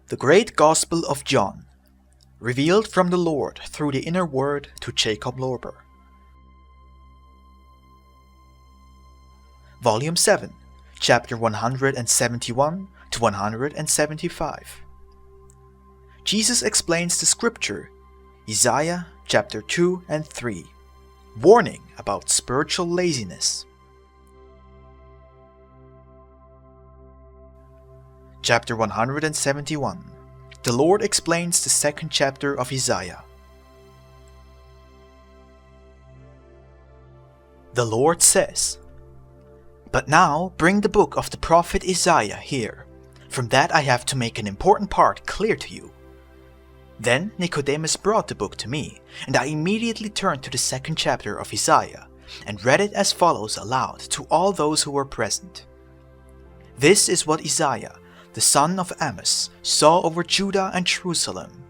The Great Gospel of John, revealed from the Lord through the inner word to Jacob Lorber. Volume 7, Chapter 171 to 175. Jesus explains the scripture, Isaiah chapter 2 and 3, warning about spiritual laziness. Chapter 171. The Lord explains the second chapter of Isaiah. The Lord says, "But now bring the book of the prophet Isaiah here. From that I have to make an important part clear to you." Then Nicodemus brought the book to me, and I immediately turned to the second chapter of Isaiah, and read it as follows aloud to all those who were present. This is what Isaiah, the son of Amos, saw over Judah and Jerusalem.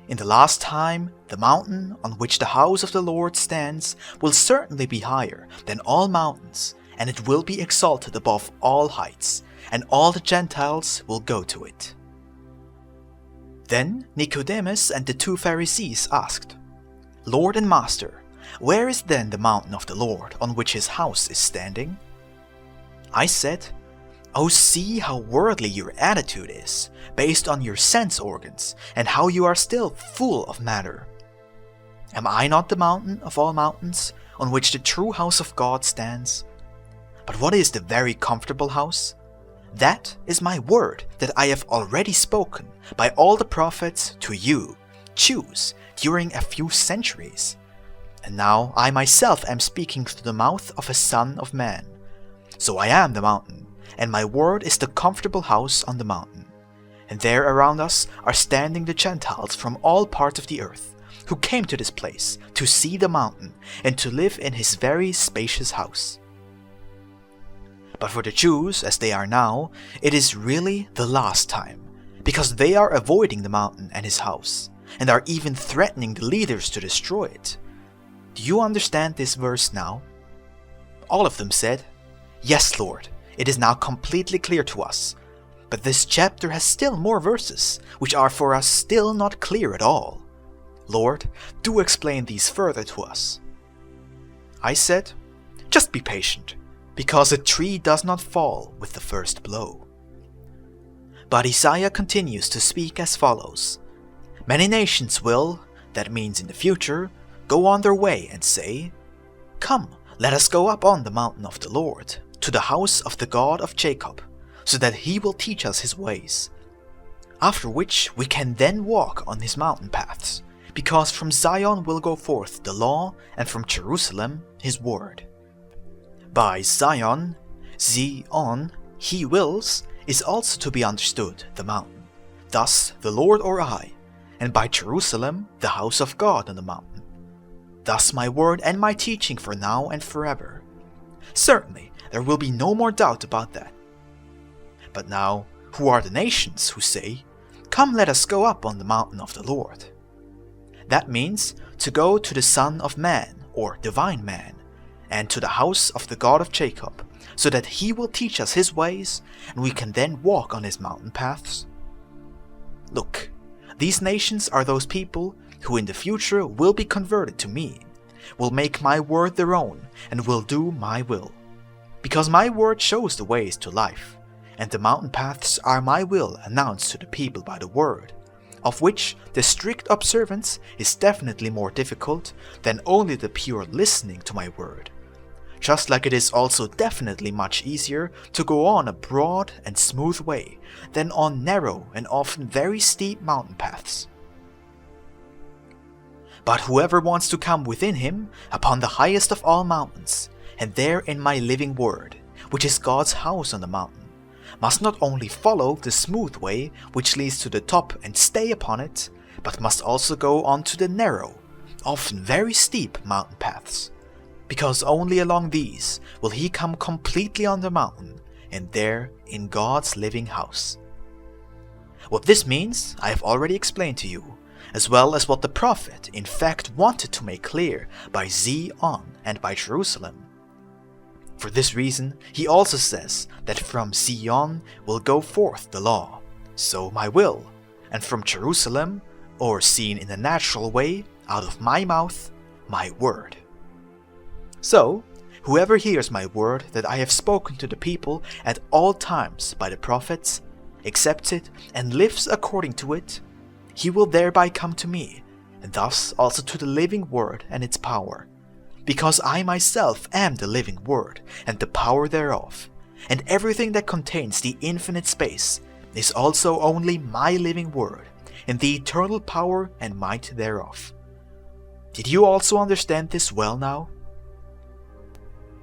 In the last time, the mountain on which the house of the Lord stands will certainly be higher than all mountains, and it will be exalted above all heights, and all the Gentiles will go to it. Then Nicodemus and the 2 Pharisees asked, "Lord and Master, where is then the mountain of the Lord on which his house is standing?" I said, "Oh, see how worldly your attitude is, based on your sense organs, and how you are still full of matter. Am I not the mountain of all mountains, on which the true house of God stands? But what is the very comfortable house? That is my word that I have already spoken by all the prophets to you, Jews, during a few centuries. And now I myself am speaking through the mouth of a son of man. So I am the mountain, and my word is the comfortable house on the mountain. And there around us are standing the Gentiles from all parts of the earth, who came to this place to see the mountain and to live in his very spacious house. But for the Jews, as they are now, it is really the last time, because they are avoiding the mountain and his house, and are even threatening the leaders to destroy it. Do you understand this verse now?" All of them said, "Yes, Lord. It is now completely clear to us, but this chapter has still more verses, which are for us still not clear at all. Lord, do explain these further to us." I said, "Just be patient, because a tree does not fall with the first blow." But Isaiah continues to speak as follows. "Many nations will, that means in the future, go on their way and say, 'Come, let us go up on the mountain of the Lord, to the house of the God of Jacob, so that he will teach us his ways. After which we can then walk on his mountain paths, because from Zion will go forth the law, and from Jerusalem his word.' By Zion, Zion, he wills, is also to be understood the mountain, thus the Lord or I, and by Jerusalem the house of God on the mountain. Thus my word and my teaching for now and forever. Certainly, there will be no more doubt about that. But now, who are the nations who say, 'Come, let us go up on the mountain of the Lord'? That means to go to the Son of Man, or Divine Man, and to the house of the God of Jacob, so that he will teach us his ways, and we can then walk on his mountain paths. Look, these nations are those people who in the future will be converted to me, will make my word their own, and will do my will. Because my word shows the ways to life, and the mountain paths are my will announced to the people by the word, of which the strict observance is definitely more difficult than only the pure listening to my word, just like it is also definitely much easier to go on a broad and smooth way than on narrow and often very steep mountain paths. But whoever wants to come within him upon the highest of all mountains, and there in my living word, which is God's house on the mountain, must not only follow the smooth way which leads to the top and stay upon it, but must also go on to the narrow, often very steep mountain paths, because only along these will he come completely on the mountain, and there in God's living house. What this means I have already explained to you, as well as what the prophet in fact wanted to make clear by Zion and by Jerusalem. For this reason, he also says that from Zion will go forth the law, so my will, and from Jerusalem, or seen in a natural way, out of my mouth, my word. So, whoever hears my word that I have spoken to the people at all times by the prophets, accepts it, and lives according to it, he will thereby come to me, and thus also to the living word and its power. Because I myself am the living word, and the power thereof, and everything that contains the infinite space is also only my living word, and the eternal power and might thereof. Did you also understand this well now?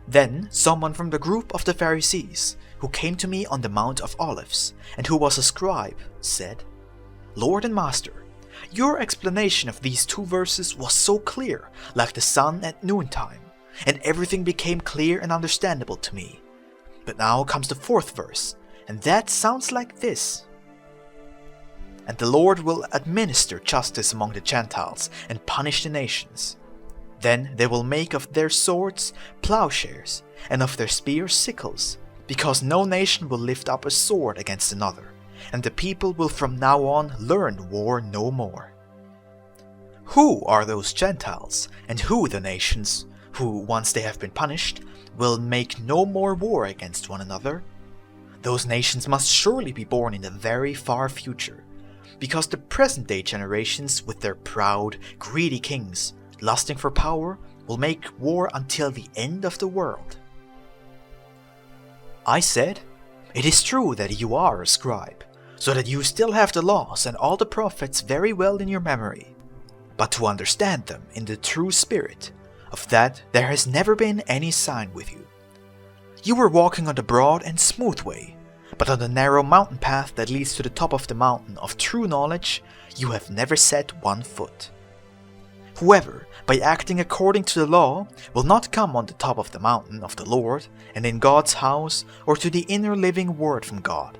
Then someone from the group of the Pharisees, who came to me on the Mount of Olives, and who was a scribe, said, Lord and Master, your explanation of these 2 verses was so clear, like the sun at noontime, and everything became clear and understandable to me. But now comes the 4th verse, and that sounds like this. And the Lord will administer justice among the Gentiles and punish the nations. Then they will make of their swords plowshares, and of their spears sickles, because no nation will lift up a sword against another, and the people will from now on learn war no more. Who are those Gentiles, and who the nations, who, once they have been punished, will make no more war against one another? Those nations must surely be born in the very far future, because the present-day generations with their proud, greedy kings, lusting for power, will make war until the end of the world. I said, It is true that you are a scribe, so that you still have the laws and all the prophets very well in your memory. But to understand them in the true spirit, of that there has never been any sign with you. You were walking on the broad and smooth way, but on the narrow mountain path that leads to the top of the mountain of true knowledge, you have never set one foot. Whoever, by acting according to the law, will not come on the top of the mountain of the Lord, and in God's house, or to the inner living word from God,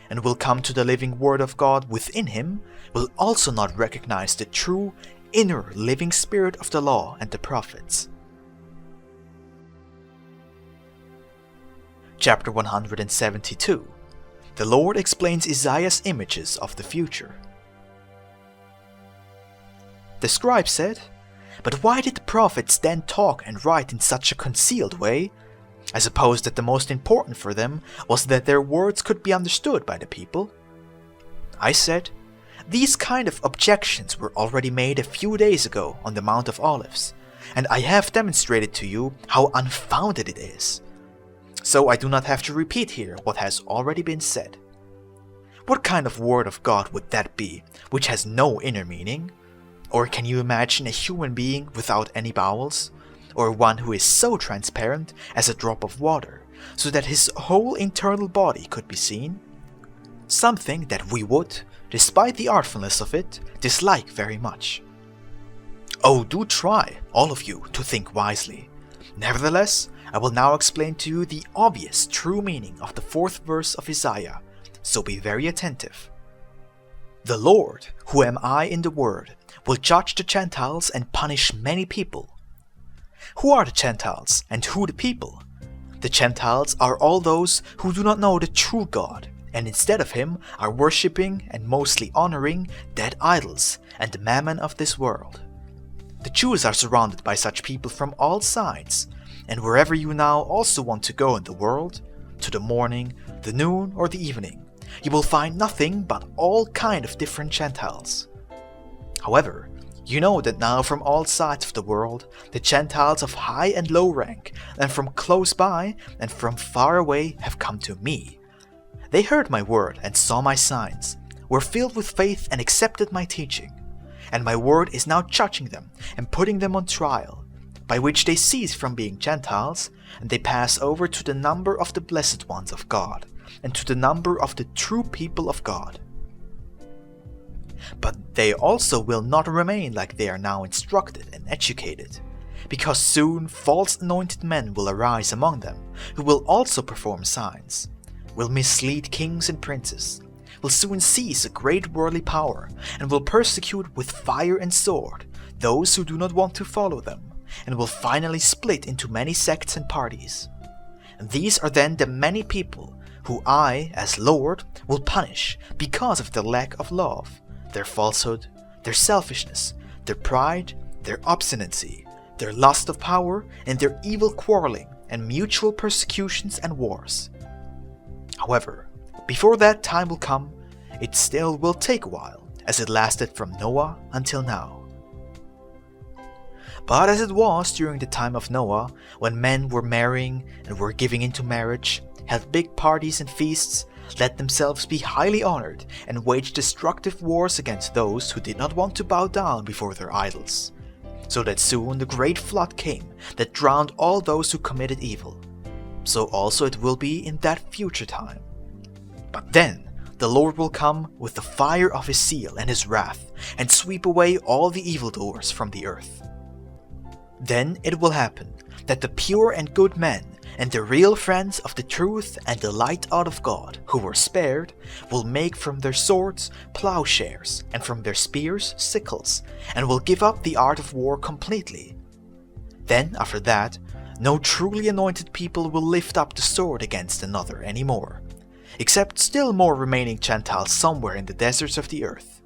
and will come to the living word of God within him, will also not recognize the true, inner living spirit of the law and the prophets. Chapter 172. The Lord explains Isaiah's images of the future. The scribe said, But why did the prophets then talk and write in such a concealed way? I suppose that the most important for them was that their words could be understood by the people. I said, These kind of objections were already made a few days ago on the Mount of Olives, and I have demonstrated to you how unfounded it is. So I do not have to repeat here what has already been said. What kind of word of God would that be, which has no inner meaning? Or can you imagine a human being without any bowels? Or one who is so transparent as a drop of water, so that his whole internal body could be seen? Something that we would, despite the artfulness of it, dislike very much. Oh, do try, all of you, to think wisely. Nevertheless, I will now explain to you the obvious true meaning of the 4th verse of Isaiah, so be very attentive. The Lord, who am I in the Word, will judge the Gentiles and punish many people. Who are the Gentiles and who the people? The Gentiles are all those who do not know the true God, and instead of him are worshipping and mostly honoring dead idols and the mammon of this world. The Jews are surrounded by such people from all sides, and wherever you now also want to go in the world, to the morning, the noon, or the evening, you will find nothing but all kind of different Gentiles. However, you know that now from all sides of the world, the Gentiles of high and low rank, and from close by and from far away have come to me. They heard my word and saw my signs, were filled with faith and accepted my teaching. And my word is now judging them and putting them on trial, by which they cease from being Gentiles, and they pass over to the number of the blessed ones of God, and to the number of the true people of God. But they also will not remain like they are now instructed and educated, because soon false anointed men will arise among them, who will also perform signs, will mislead kings and princes, will soon seize a great worldly power, and will persecute with fire and sword those who do not want to follow them, and will finally split into many sects and parties. And these are then the many people who I, as Lord, will punish because of their lack of love, their falsehood, their selfishness, their pride, their obstinacy, their lust of power, and their evil quarreling and mutual persecutions and wars. However, before that time will come, it still will take a while, as it lasted from Noah until now. But as it was during the time of Noah, when men were marrying and were giving into marriage, held big parties and feasts, let themselves be highly honored, and waged destructive wars against those who did not want to bow down before their idols, so that soon the great flood came that drowned all those who committed evil. So also it will be in that future time. But then the Lord will come with the fire of his zeal and his wrath, and sweep away all the evildoers from the earth. Then it will happen that the pure and good men, and the real friends of the truth and the light out of God, who were spared, will make from their swords plowshares, and from their spears sickles, and will give up the art of war completely. Then, after that, no truly anointed people will lift up the sword against another any more, except still more remaining Gentiles somewhere in the deserts of the earth.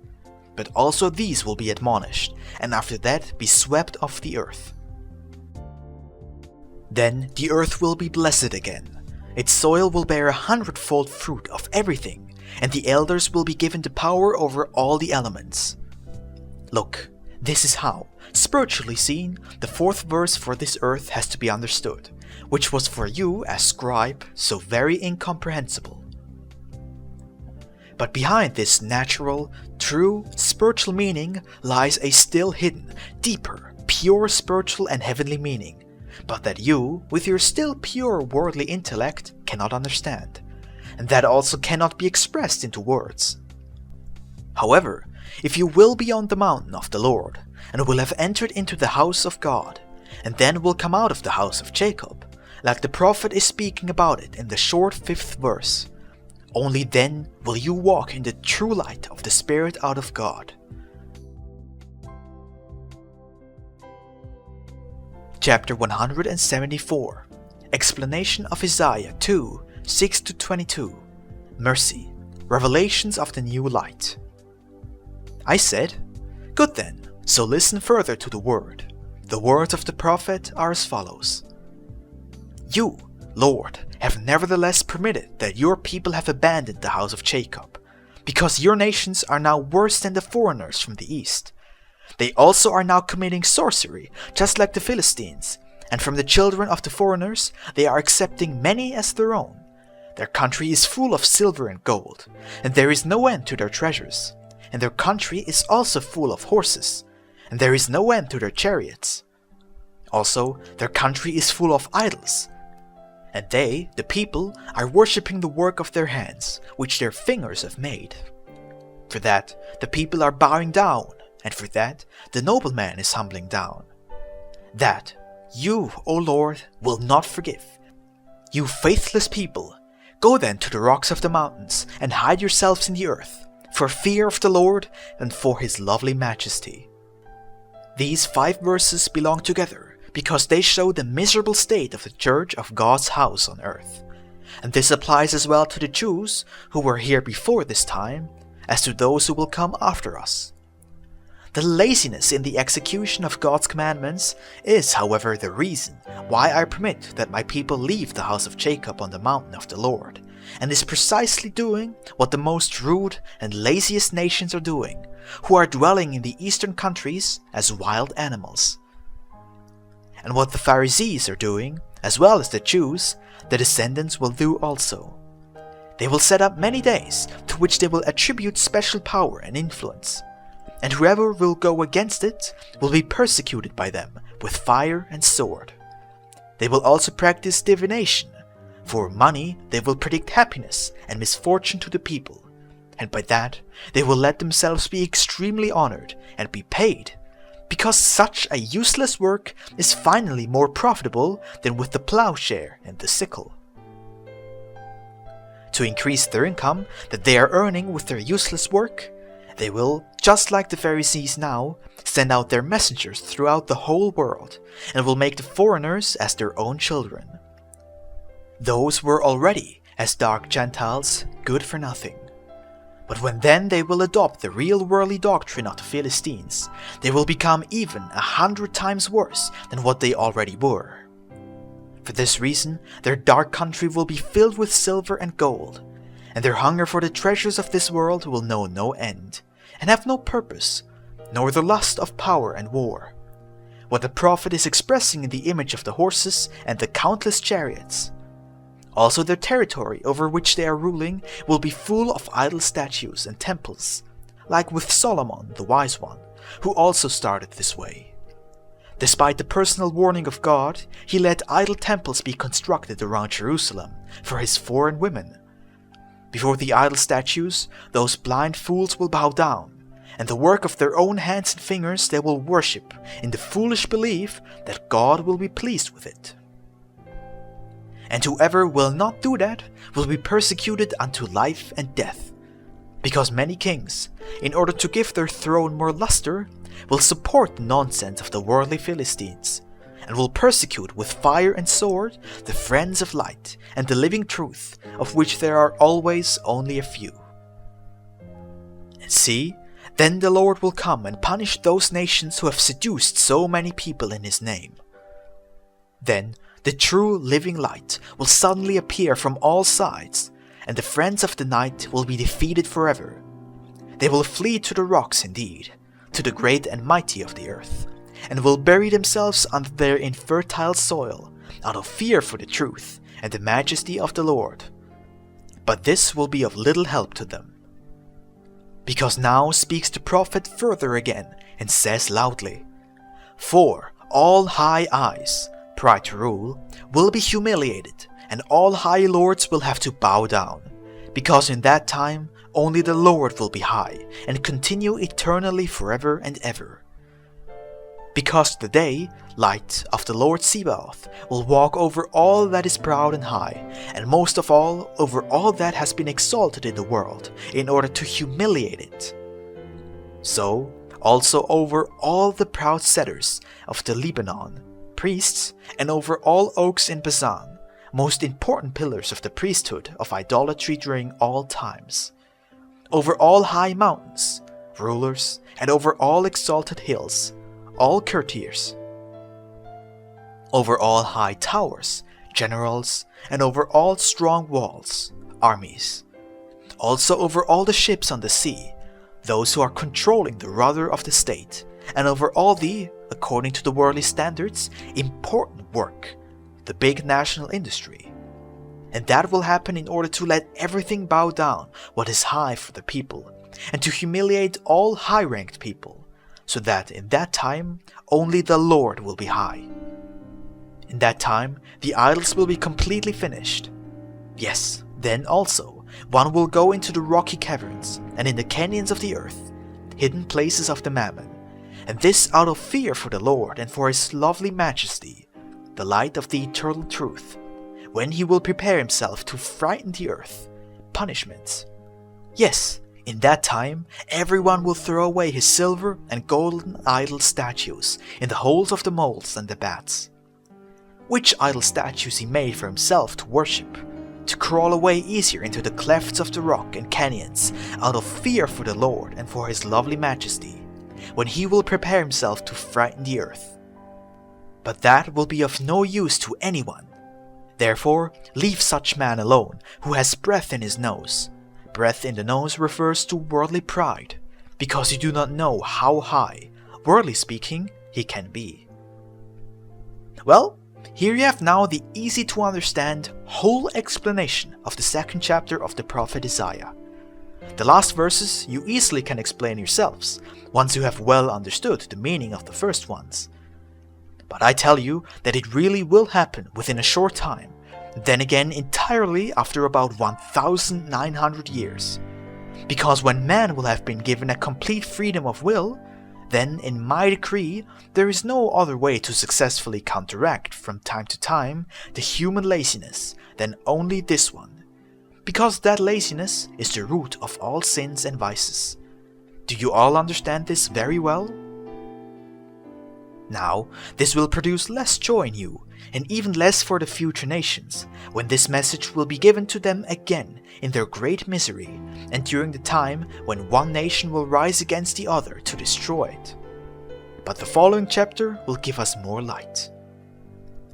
But also these will be admonished, and after that be swept off the earth. Then the earth will be blessed again. Its soil will bear 100-fold fruit of everything, and the elders will be given the power over all the elements. Look, this is how, spiritually seen, the fourth verse for this earth has to be understood, which was for you as scribe so very incomprehensible. But behind this natural, true, spiritual meaning lies a still hidden, deeper, pure spiritual and heavenly meaning, but that you, with your still pure worldly intellect, cannot understand, and that also cannot be expressed into words. However, if you will be on the mountain of the Lord, and will have entered into the house of God, and then will come out of the house of Jacob, like the prophet is speaking about it in the short 5th verse, only then will you walk in the true light of the Spirit out of God. Chapter 174. Explanation of Isaiah 2, 6-22. Mercy. Revelations of the new light. I said, Good then, so listen further to the word. The words of the prophet are as follows. You, Lord, have nevertheless permitted that your people have abandoned the house of Jacob, because your nations are now worse than the foreigners from the east. They also are now committing sorcery, just like the Philistines, and from the children of the foreigners they are accepting many as their own. Their country is full of silver and gold, and there is no end to their treasures, and their country is also full of horses, and there is no end to their chariots. Also, their country is full of idols, and they, the people, are worshipping the work of their hands, which their fingers have made. For that, the people are bowing down, and for that, the nobleman is humbling down. That you, O Lord, will not forgive. You faithless people, go then to the rocks of the mountains, and hide yourselves in the earth, for fear of the Lord and for his lovely majesty. These 5 verses belong together, because they show the miserable state of the church of God's house on earth. And this applies as well to the Jews who were here before this time, as to those who will come after us. The laziness in the execution of God's commandments is, however, the reason why I permit that my people leave the house of Jacob on the mountain of the Lord, and is precisely doing what the most rude and laziest nations are doing, who are dwelling in the eastern countries as wild animals. And what the Pharisees are doing, as well as the Jews, the descendants will do also. They will set up many days to which they will attribute special power and influence, and whoever will go against it will be persecuted by them with fire and sword. They will also practice divination. For money they will predict happiness and misfortune to the people, and by that they will let themselves be extremely honored and be paid, because such a useless work is finally more profitable than with the plowshare and the sickle. To increase their income that they are earning with their useless work, they will, just like the Pharisees now, send out their messengers throughout the whole world, and will make the foreigners as their own children. Those were already, as dark Gentiles, good for nothing. But when then they will adopt the real worldly doctrine of the Philistines, they will become even 100 times worse than what they already were. For this reason, their dark country will be filled with silver and gold, and their hunger for the treasures of this world will know no end, and have no purpose, nor the lust of power and war. What the prophet is expressing in the image of the horses and the countless chariots. Also their territory over which they are ruling will be full of idol statues and temples, like with Solomon the wise one, who also started this way. Despite the personal warning of God, he let idol temples be constructed around Jerusalem for his foreign women. Before the idol statues, those blind fools will bow down, and the work of their own hands and fingers they will worship in the foolish belief that God will be pleased with it. And whoever will not do that will be persecuted unto life and death, because many kings, in order to give their throne more luster, will support the nonsense of the worldly Philistines, and will persecute with fire and sword the friends of light and the living truth, of which there are always only a few. And see, then the Lord will come and punish those nations who have seduced so many people in his name. Then the true living light will suddenly appear from all sides, and the friends of the night will be defeated forever. They will flee to the rocks indeed, to the great and mighty of the earth, and will bury themselves under their infertile soil, out of fear for the truth and the majesty of the Lord. But this will be of little help to them. Because now speaks the prophet further again, and says loudly, For all high eyes, pride to rule, will be humiliated, and all high lords will have to bow down, because in that time only the Lord will be high, and continue eternally forever and ever. Because the day, light of the Lord Sebaoth, will walk over all that is proud and high, and most of all over all that has been exalted in the world, in order to humiliate it. So also over all the proud setters of the Lebanon, priests, and over all oaks in Bashan, most important pillars of the priesthood of idolatry during all times. Over all high mountains, rulers, and over all exalted hills, all courtiers. Over all high towers, generals, and over all strong walls, armies. Also over all the ships on the sea, those who are controlling the rudder of the state, and over all the, according to the worldly standards, important work, the big national industry. And that will happen in order to let everything bow down what is high for the people, and to humiliate all high-ranked people, so that in that time only the Lord will be high. In that time the idols will be completely finished. Yes, then also one will go into the rocky caverns, and in the canyons of the earth, hidden places of the mammon, and this out of fear for the Lord and for his lovely majesty, the light of the eternal truth, when he will prepare himself to frighten the earth, punishments. Yes, in that time everyone will throw away his silver and golden idol statues in the holes of the moles and the bats, which idol statues he made for himself to worship, to crawl away easier into the clefts of the rock and canyons out of fear for the Lord and for his lovely majesty, when he will prepare himself to frighten the earth. But that will be of no use to anyone. Therefore, leave such man alone who has breath in his nose. Breath in the nose refers to worldly pride, because you do not know how high, worldly speaking, he can be. Well, here you have now the easy to understand whole explanation of the second chapter of the prophet Isaiah. The last verses you easily can explain yourselves, once you have well understood the meaning of the first ones. But I tell you that it really will happen within a short time, then again entirely after about 1,900 years. Because when man will have been given a complete freedom of will, then in my decree there is no other way to successfully counteract from time to time the human laziness than only this one, because that laziness is the root of all sins and vices. Do you all understand this very well? Now, this will produce less joy in you, and even less for the future nations, when this message will be given to them again in their great misery, and during the time when one nation will rise against the other to destroy it. But the following chapter will give us more light.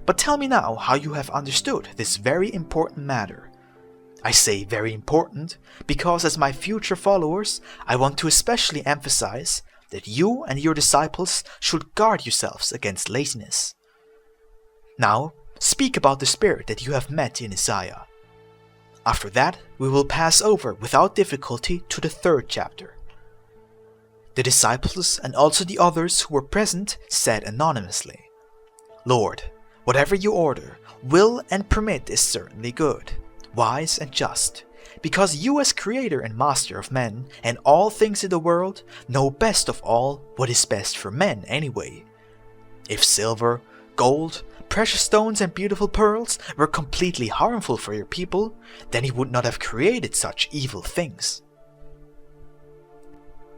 But tell me now how you have understood this very important matter. I say very important because as my future followers, I want to especially emphasize that you and your disciples should guard yourselves against laziness. Now, speak about the spirit that you have met in Isaiah. After that, we will pass over without difficulty to the 3rd chapter. The disciples and also the others who were present said anonymously, "Lord, whatever you order, will and permit is certainly good, wise and just, because you as creator and master of men and all things in the world know best of all what is best for men anyway. If silver, gold, precious stones and beautiful pearls were completely harmful for your people, then he would not have created such evil things.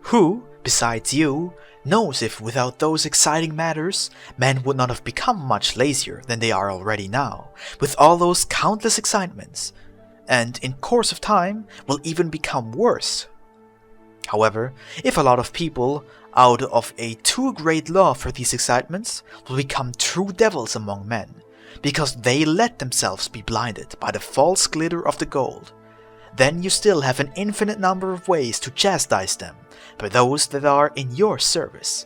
Who, besides you, knows if without those exciting matters, men would not have become much lazier than they are already now, with all those countless excitements, and in course of time will even become worse. However, if a lot of people, out of a too great love for these excitements, will become true devils among men, because they let themselves be blinded by the false glitter of the gold, then you still have an infinite number of ways to chastise them by those that are in your service.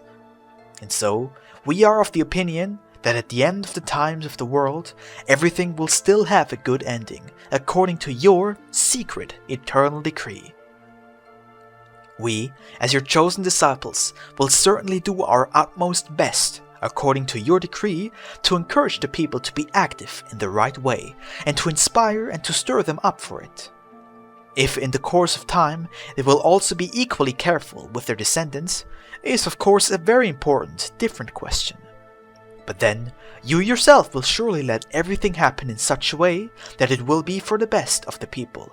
And so, we are of the opinion that at the end of the times of the world, everything will still have a good ending, according to your secret eternal decree. We, as your chosen disciples, will certainly do our utmost best, according to your decree, to encourage the people to be active in the right way, and to inspire and to stir them up for it. If in the course of time they will also be equally careful with their descendants, is of course a very important, different question. But then, you yourself will surely let everything happen in such a way that it will be for the best of the people,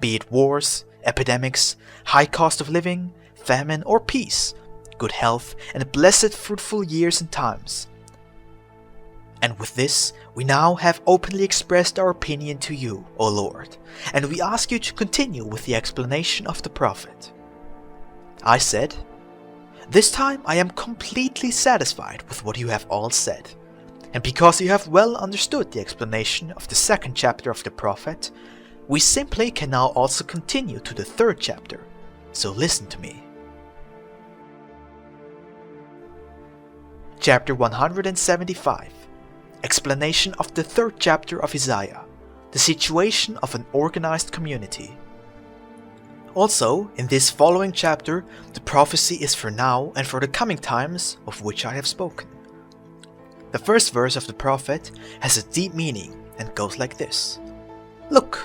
be it wars, epidemics, high cost of living, famine or peace, good health and blessed fruitful years and times. And with this, we now have openly expressed our opinion to you, O Lord, and we ask you to continue with the explanation of the prophet. I said, "This time I am completely satisfied with what you have all said, and because you have well understood the explanation of the 2nd chapter of the prophet, we simply can now also continue to the 3rd chapter, so listen to me." Chapter 175. Explanation of the 3rd chapter of Isaiah, the situation of an organized community. Also, in this following chapter, the prophecy is for now and for the coming times of which I have spoken. The first verse of the prophet has a deep meaning and goes like this. "Look,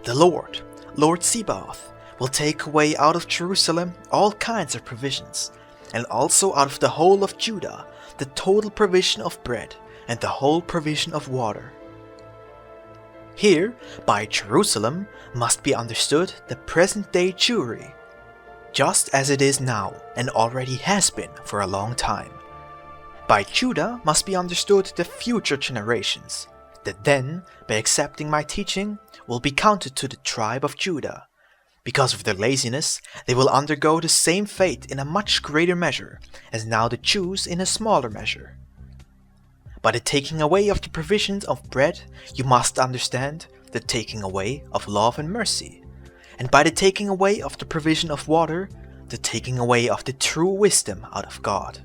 the Lord, Lord Sabaoth, will take away out of Jerusalem all kinds of provisions, and also out of the whole of Judah the total provision of bread, and the whole provision of water." Here, by Jerusalem, must be understood the present-day Jewry, just as it is now and already has been for a long time. By Judah must be understood the future generations, that then, by accepting my teaching, will be counted to the tribe of Judah. Because of their laziness, they will undergo the same fate in a much greater measure, as now the Jews in a smaller measure. By the taking away of the provisions of bread, you must understand the taking away of love and mercy, and by the taking away of the provision of water, the taking away of the true wisdom out of God.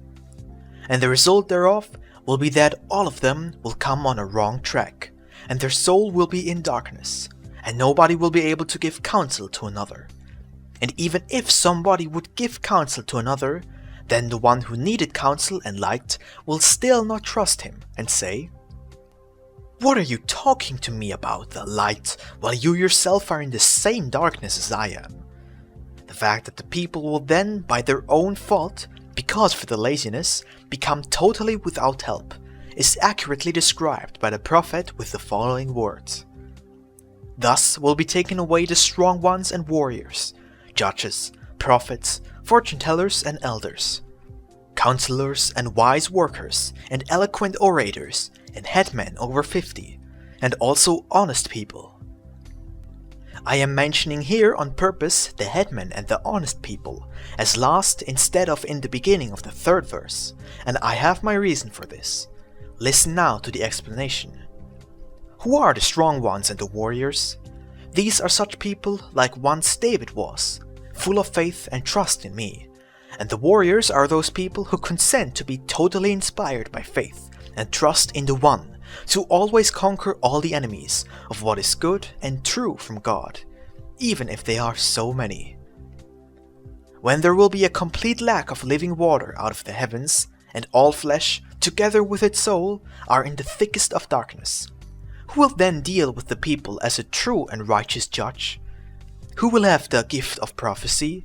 And the result thereof will be that all of them will come on a wrong track, and their soul will be in darkness, and nobody will be able to give counsel to another. And even if somebody would give counsel to another, then the one who needed counsel and light will still not trust him and say, "What are you talking to me about, the light, while you yourself are in the same darkness as I am?" The fact that the people will then, by their own fault, because of the laziness, become totally without help, is accurately described by the prophet with the following words. "Thus will be taken away the strong ones and warriors, judges, prophets, fortune-tellers and elders. counselors and wise workers, and eloquent orators, and headmen over 50, and also honest people. I am mentioning here on purpose the headmen and the honest people as last instead of in the beginning of the 3rd verse, and I have my reason for this. Listen now to the explanation. Who are the strong ones and the warriors? These are such people like once David was, full of faith and trust in me. And the warriors are those people who consent to be totally inspired by faith and trust in the One, to always conquer all the enemies of what is good and true from God, even if they are so many. When there will be a complete lack of living water out of the heavens, and all flesh, together with its soul, are in the thickest of darkness, who will then deal with the people as a true and righteous judge? Who will have the gift of prophecy?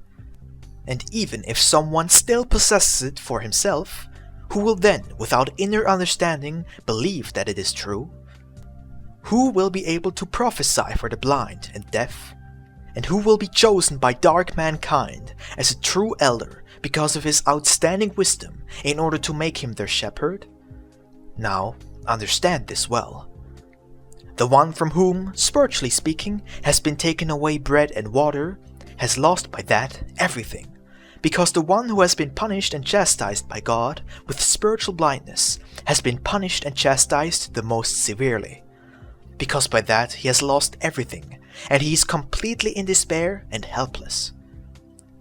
And even if someone still possesses it for himself, who will then, without inner understanding, believe that it is true? Who will be able to prophesy for the blind and deaf? And who will be chosen by dark mankind as a true elder because of his outstanding wisdom in order to make him their shepherd? Now, understand this well. The one from whom, spiritually speaking, has been taken away bread and water, has lost by that everything, because the one who has been punished and chastised by God with spiritual blindness has been punished and chastised the most severely, because by that he has lost everything, and he is completely in despair and helpless.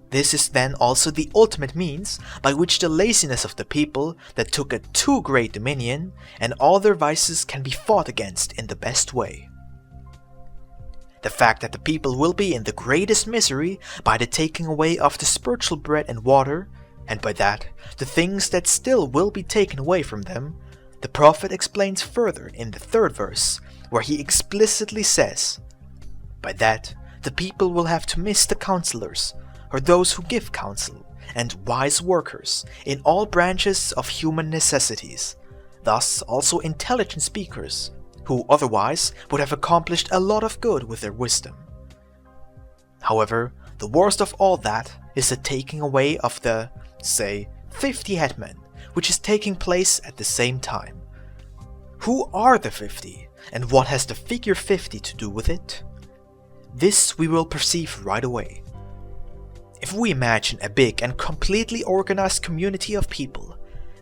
This is then also the ultimate means by which the laziness of the people that took a too great dominion and all their vices can be fought against in the best way. The fact that the people will be in the greatest misery by the taking away of the spiritual bread and water, and by that the things that still will be taken away from them, the prophet explains further in the 3rd verse, where he explicitly says, "By that the people will have to miss the counselors, or those who give counsel, and wise workers in all branches of human necessities, thus also intelligent speakers, who otherwise would have accomplished a lot of good with their wisdom." However, the worst of all that is the taking away of the, say, 50 headmen, which is taking place at the same time. Who are the 50, and what has the figure 50 to do with it? This we will perceive right away. If we imagine a big and completely organized community of people,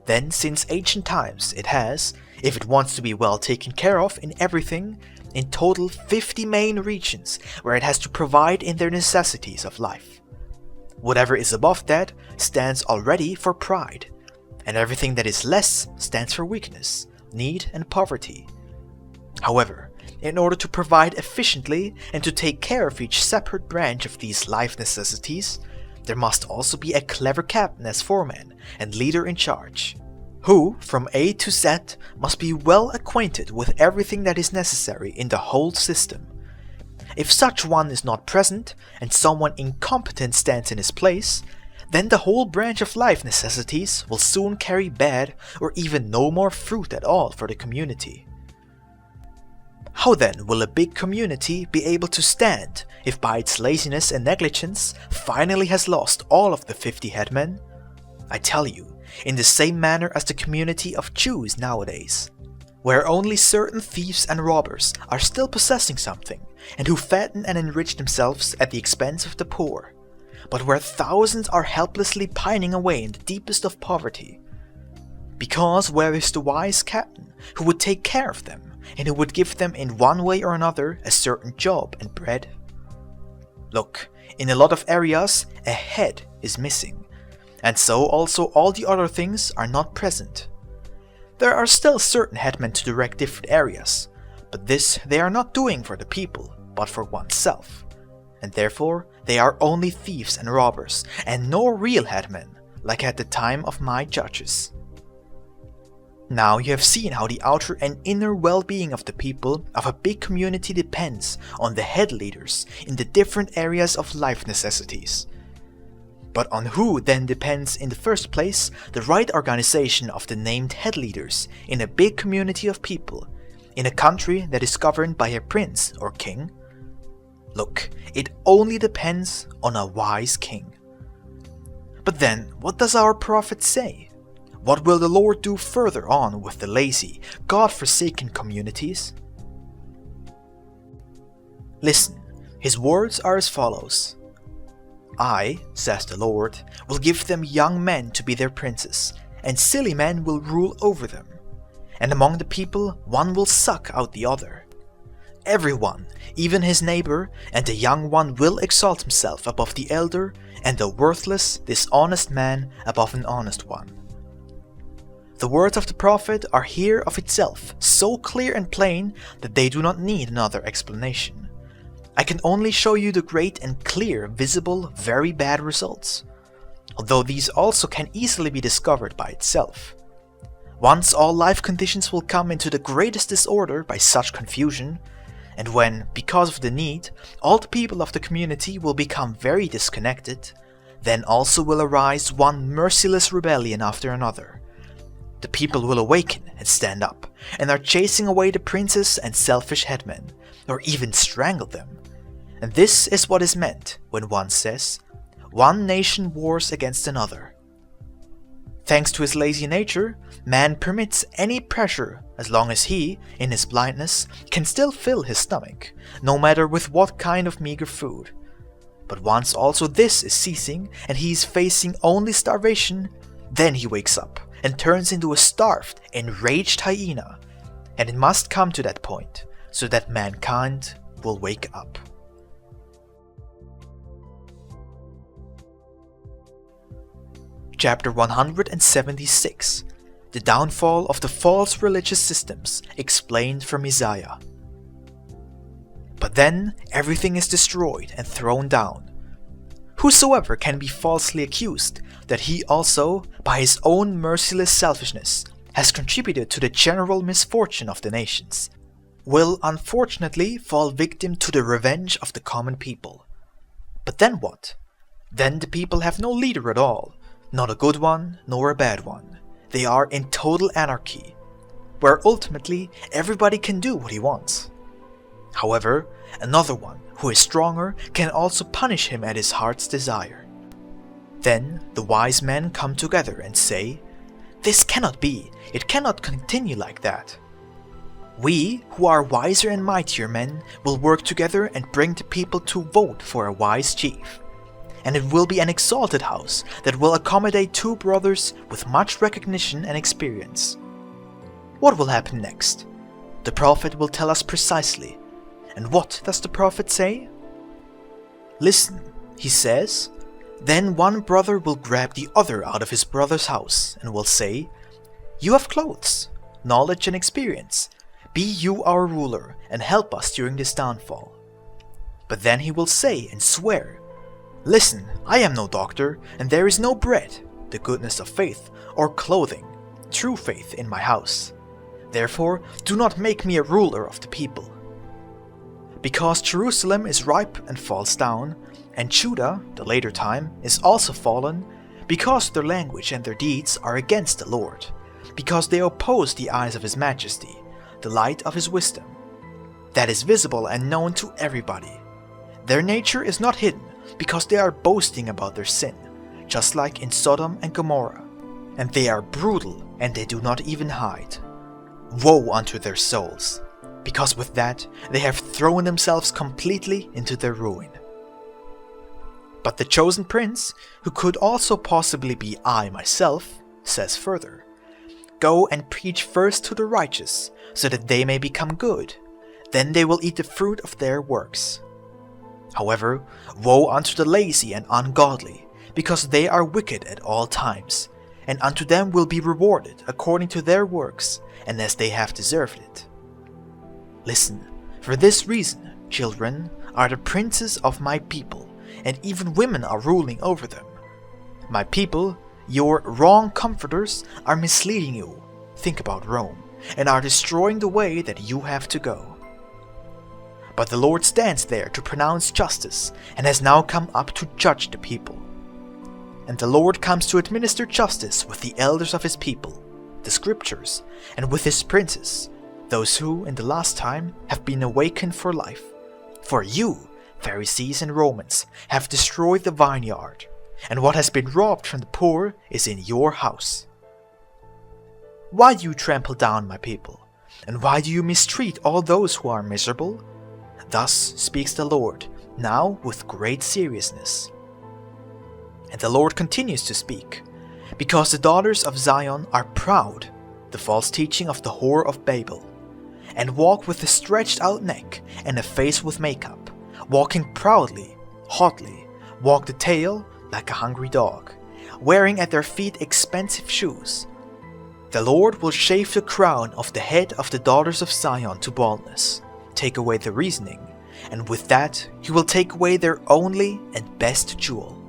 then since ancient times it has, if it wants to be well taken care of in everything, in total 50 main regions where it has to provide in their necessities of life. Whatever is above that stands already for pride, and everything that is less stands for weakness, need and poverty. However, in order to provide efficiently and to take care of each separate branch of these life necessities, there must also be a clever captain as foreman and leader in charge, who, from A to Z, must be well acquainted with everything that is necessary in the whole system. If such one is not present, and someone incompetent stands in his place, then the whole branch of life necessities will soon carry bad or even no more fruit at all for the community. How then will a big community be able to stand if by its laziness and negligence finally has lost all of the 50 headmen? I tell you, in the same manner as the community of Jews nowadays, where only certain thieves and robbers are still possessing something and who fatten and enrich themselves at the expense of the poor, but where thousands are helplessly pining away in the deepest of poverty. Because where is the wise captain who would take care of them and who would give them in one way or another a certain job and bread? Look, in a lot of areas a head is missing, and so also all the other things are not present. There are still certain headmen to direct different areas, but this they are not doing for the people, but for oneself, and therefore they are only thieves and robbers, and no real headmen, like at the time of my judges. Now you have seen how the outer and inner well-being of the people of a big community depends on the head leaders in the different areas of life necessities. But on who then depends in the first place the right organization of the named head leaders in a big community of people, in a country that is governed by a prince or king? Look, it only depends on a wise king. But then, what does our prophet say? what will the Lord do further on with the lazy, God-forsaken communities? Listen, his words are as follows. I, says the Lord, will give them young men to be their princes, and silly men will rule over them. And among the people one will suck out the other. Everyone, even his neighbor, and the young one will exalt himself above the elder, and the worthless, dishonest man above an honest one. The words of the prophet are here of itself so clear and plain that they do not need another explanation. I can only show you the great and clear, visible, very bad results, although these also can easily be discovered by itself. Once all life conditions will come into the greatest disorder by such confusion, and when, because of the need, all the people of the community will become very disconnected, then also will arise one merciless rebellion after another. The people will awaken and stand up, and are chasing away the princes and selfish headmen, or even strangle them. And this is what is meant when one says, one nation wars against another. Thanks to his lazy nature, man permits any pressure as long as he, in his blindness, can still fill his stomach, no matter with what kind of meager food. But once also this is ceasing and he is facing only starvation, then he wakes up and turns into a starved, enraged hyena. And it must come to that point, so that mankind will wake up. Chapter 176. The downfall of the false religious systems explained from Isaiah. But then everything is destroyed and thrown down. Whosoever can be falsely accused that he also, by his own merciless selfishness, has contributed to the general misfortune of the nations, will unfortunately fall victim to the revenge of the common people. But then what? Then the people have no leader at all. Not a good one, nor a bad one. They are in total anarchy, where ultimately everybody can do what he wants. However, another one, who is stronger, can also punish him at his heart's desire. Then the wise men come together and say, "This cannot be, it cannot continue like that. We, who are wiser and mightier men, will work together and bring the people to vote for a wise chief. And it will be an exalted house that will accommodate two brothers with much recognition and experience." What will happen next? The prophet will tell us precisely. And what does the prophet say? Listen, he says, "Then one brother will grab the other out of his brother's house and will say, 'You have clothes, knowledge and experience. Be you our ruler and help us during this downfall.' But then he will say and swear, 'Listen, I am no doctor, and there is no bread, the goodness of faith, or clothing, true faith in my house. Therefore, do not make me a ruler of the people.' Because Jerusalem is ripe and falls down, and Judah, the later time, is also fallen, because their language and their deeds are against the Lord, because they oppose the eyes of his majesty, the light of his wisdom. That is visible and known to everybody. Their nature is not hidden, because they are boasting about their sin, just like in Sodom and Gomorrah, and they are brutal and they do not even hide. Woe unto their souls, because with that they have thrown themselves completely into their ruin." But the chosen prince, who could also possibly be I myself, says further, "Go and preach first to the righteous, so that they may become good. Then they will eat the fruit of their works. However, woe unto the lazy and ungodly, because they are wicked at all times, and unto them will be rewarded according to their works, and as they have deserved it. Listen, for this reason, children are the princes of my people, and even women are ruling over them. My people, your wrong comforters, are misleading you, think about Rome, and are destroying the way that you have to go. But the Lord stands there to pronounce justice, and has now come up to judge the people. And the Lord comes to administer justice with the elders of his people, the scriptures, and with his princes, those who, in the last time, have been awakened for life. For you, Pharisees and Romans, have destroyed the vineyard, and what has been robbed from the poor is in your house. Why do you trample down my people? And why do you mistreat all those who are miserable? Thus speaks the Lord, now with great seriousness. And the Lord continues to speak, because the daughters of Zion are proud, the false teaching of the whore of Babel, and walk with a stretched out neck and a face with makeup, walking proudly, hotly, walk the tail like a hungry dog, wearing at their feet expensive shoes. The Lord will shave the crown of the head of the daughters of Zion to baldness, take away the reasoning, and with that he will take away their only and best jewel.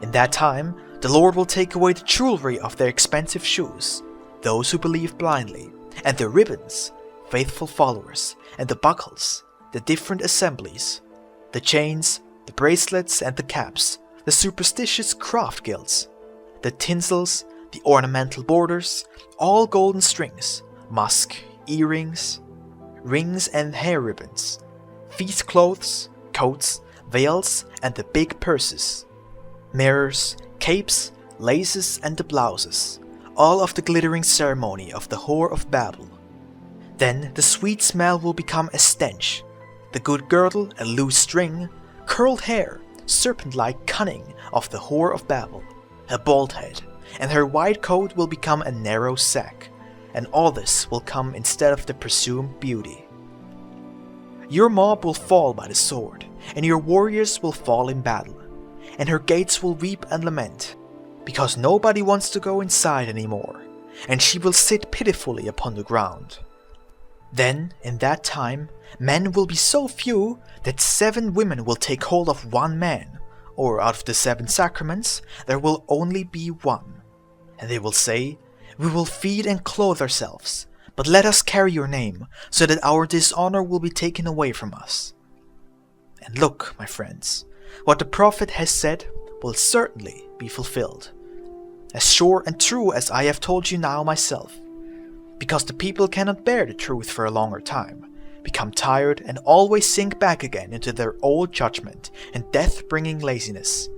In that time, the Lord will take away the jewelry of their expensive shoes, those who believe blindly, and the ribbons, faithful followers, and the buckles, the different assemblies, the chains, the bracelets and the caps, the superstitious craft guilds, the tinsels, the ornamental borders, all golden strings, musk, earrings, rings and hair ribbons, feast clothes, coats, veils and the big purses, mirrors, capes, laces and the blouses, all of the glittering ceremony of the whore of Babel. Then the sweet smell will become a stench, the good girdle a loose string, curled hair, serpent-like cunning of the whore of Babel, her bald head, and her white coat will become a narrow sack, and all this will come instead of the presumed beauty. Your mob will fall by the sword, and your warriors will fall in battle, and her gates will weep and lament, because nobody wants to go inside anymore, and she will sit pitifully upon the ground. Then, in that time, men will be so few that 7 women will take hold of 1 man, or out of the 7 sacraments there will only be 1. And they will say, "We will feed and clothe ourselves, but let us carry your name, so that our dishonor will be taken away from us." And look, my friends, what the prophet has said will certainly be fulfilled, as sure and true as I have told you now myself, because the people cannot bear the truth for a longer time, become tired and always sink back again into their old judgment and death-bringing laziness.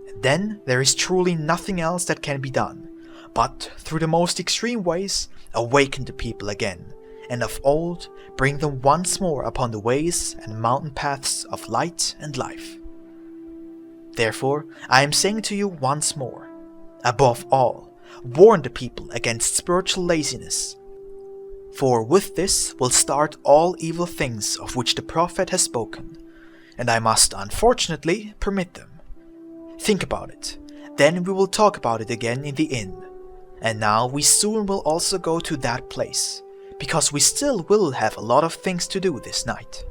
And then there is truly nothing else that can be done, but through the most extreme ways awaken the people again, and of old bring them once more upon the ways and mountain paths of light and life. Therefore I am saying to you once more, above all, warn the people against spiritual laziness. For with this will start all evil things of which the prophet has spoken, and I must unfortunately permit them. Think about it, then we will talk about it again in the inn. And now we soon will also go to that place, because we still will have a lot of things to do this night.